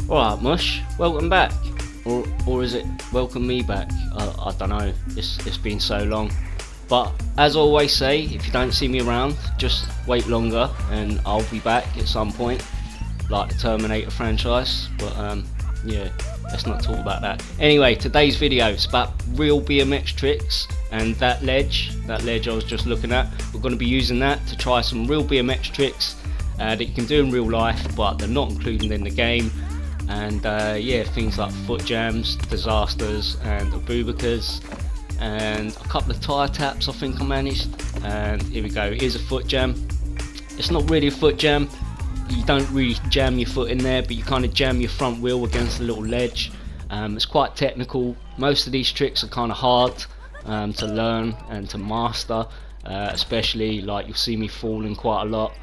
Alright, Mush, welcome back. Or is it welcome me back? I don't know, it's been so long. But as I always say, if you don't see me around, just wait longer and I'll be back at some point, like the Terminator franchise. But yeah, let's not talk about that. Anyway, today's video is about real BMX tricks, and that ledge I was just looking at, we're going to be using that to try some real BMX tricks that you can do in real life, but they're not included in the game. And yeah, things like foot jams, disasters, and abubakas, and a couple of tire taps I think I managed. And here we go, here's a foot jam. It's not really a foot jam, you don't really jam your foot in there, but you kind of jam your front wheel against a little ledge. It's quite technical. Most of these tricks are kind of hard to learn and to master, especially like you'll see me falling quite a lot.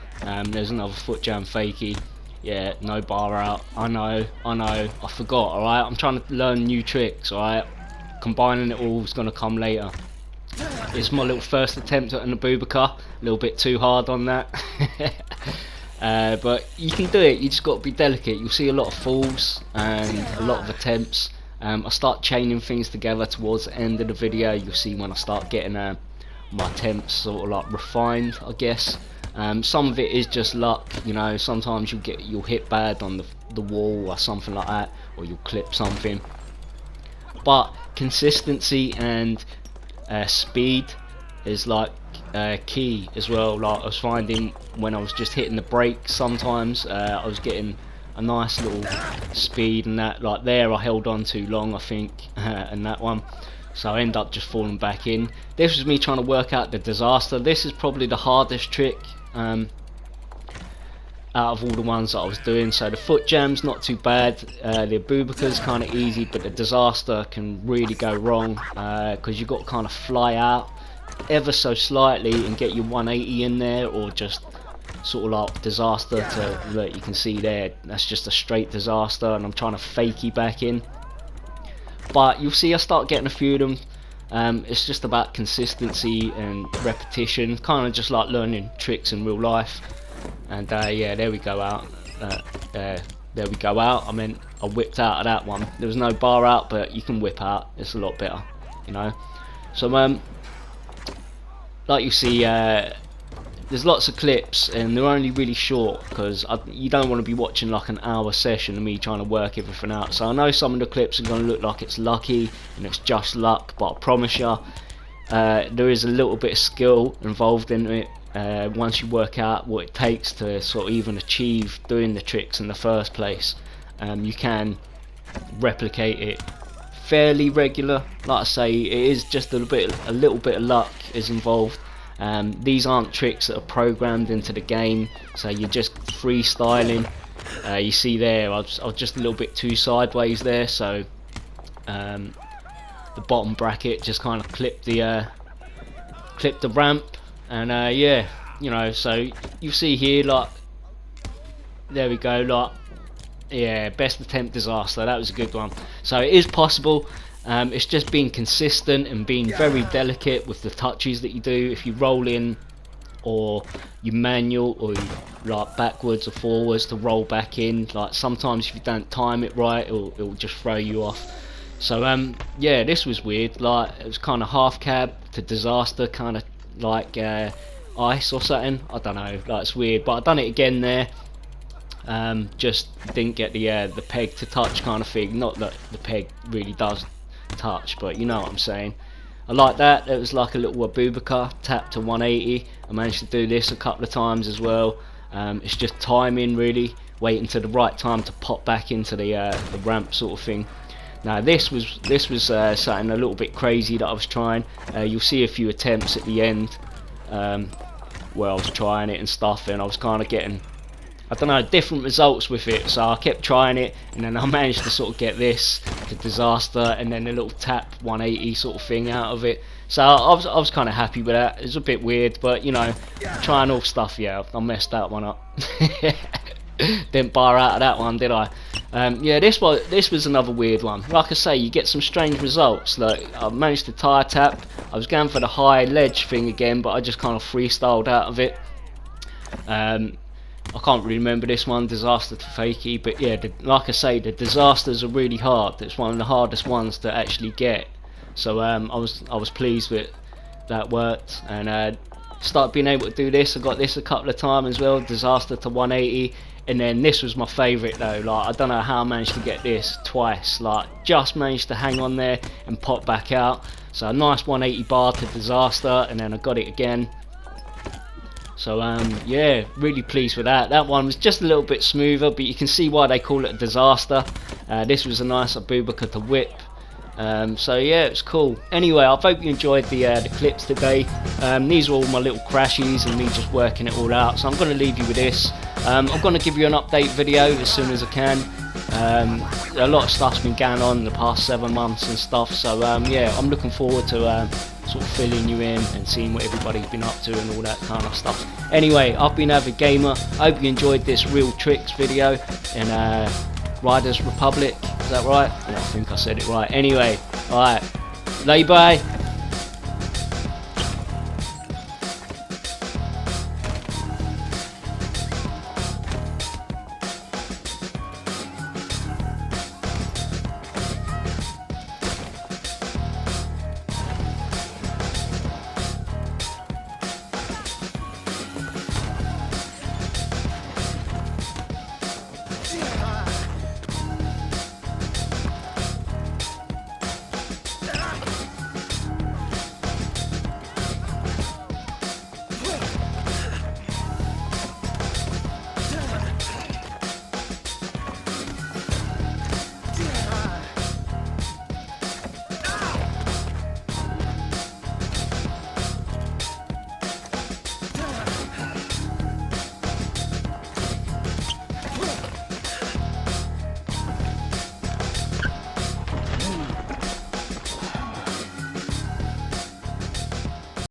There's another foot jam fakie. Yeah, no bar out. I know, I forgot, alright? I'm trying to learn new tricks, alright? Combining it all is going to come later. It's my little first attempt at an abubaka. A little bit too hard on that. But you can do it, you just got to be delicate. You'll see a lot of falls and a lot of attempts. I start chaining things together towards the end of the video. You'll see when I start getting my attempts sort of like refined, I guess. Some of it is just luck, you know. Sometimes you'll hit bad on the wall or something like that, or you'll clip something. But consistency and speed is like key as well. Like I was finding when I was just hitting the brake, sometimes I was getting a nice little speed, and that, like there I held on too long I think, and that one, so I end up just falling back in. This was me trying to work out the disaster. This is probably the hardest trick out of all the ones that I was doing. So the foot jam's not too bad, the abubaka's kind of easy, but the disaster can really go wrong because you've got to kind of fly out ever so slightly and get your 180 in there, or just sort of like disaster to, look, you can see there, that's just a straight disaster, and I'm trying to fakey back in. But you'll see I start getting a few of them. It's just about consistency and repetition, kind of just like learning tricks in real life. And yeah, there we go out. There we go out. I mean, I whipped out of that one. There was no bar out, but you can whip out. It's a lot better, you know. So like you see, there's lots of clips, and they're only really short because you don't want to be watching like an hour session of me trying to work everything out. So I know some of the clips are going to look like it's lucky and it's just luck, but I promise you there is a little bit of skill involved in it. Once you work out what it takes to sort of even achieve doing the tricks in the first place, you can replicate it fairly regular. Like I say, it is just a little bit of luck is involved. These aren't tricks that are programmed into the game, so you're just freestyling. You see there, I was just a little bit too sideways there, so the bottom bracket just kind of clipped the ramp, and yeah, you know. So you see here, like there we go, like yeah, best attempt disaster. That was a good one. So it is possible. It's just being consistent and being very delicate with the touches that you do. If you roll in, or you manual, or you like backwards or forwards to roll back in, like sometimes if you don't time it right, it'll just throw you off. So yeah, this was weird. Like it was kind of half cab to disaster, kind of like ice or something. I don't know. Like it's weird, but I done it again there. Just didn't get the peg to touch, kind of thing. Not that the peg really does touch, but you know what I'm saying. I like that. It was like a little abubaka tap to 180. I managed to do this a couple of times as well. It's just timing, really, waiting to the right time to pop back into the ramp sort of thing. Now this was something a little bit crazy that I was trying. You'll see a few attempts at the end where I was trying it and stuff, and I was kind of getting, I don't know, different results with it. So I kept trying it, and then I managed to sort of get this, the disaster, and then a little tap 180 sort of thing out of it. So I was kind of happy with that. It was a bit weird, but you know, trying all stuff, yeah, I messed that one up. Didn't bar out of that one, did I? Yeah, this was another weird one. Like I say, you get some strange results. Like I managed to tire tap. I was going for the high ledge thing again, but I just kind of freestyled out of it. I can't really remember this one, disaster to fakie, but yeah, like I say, the disasters are really hard. It's one of the hardest ones to actually get. So I was pleased with that worked, and started being able to do this. I got this a couple of times as well, disaster to 180, and then this was my favourite though. Like, I don't know how I managed to get this twice. Like, just managed to hang on there and pop back out. So a nice 180 bar to disaster, and then I got it again. So yeah, really pleased with that. That one was just a little bit smoother, but you can see why they call it a disaster. This was a nice Abubakar to whip. So yeah, it's cool. Anyway, I hope you enjoyed the clips today. These are all my little crashes and me just working it all out. So I'm going to leave you with this. I'm going to give you an update video as soon as I can. A lot of stuff's been going on in the past 7 months and stuff. So yeah, I'm looking forward to sort of filling you in and seeing what everybody's been up to and all that kind of stuff. Anyway, I've been AvidGamer. I hope you enjoyed this real tricks video in Riders Republic. Is that right? Yeah, I think I said it right. Anyway, alright, lay bye.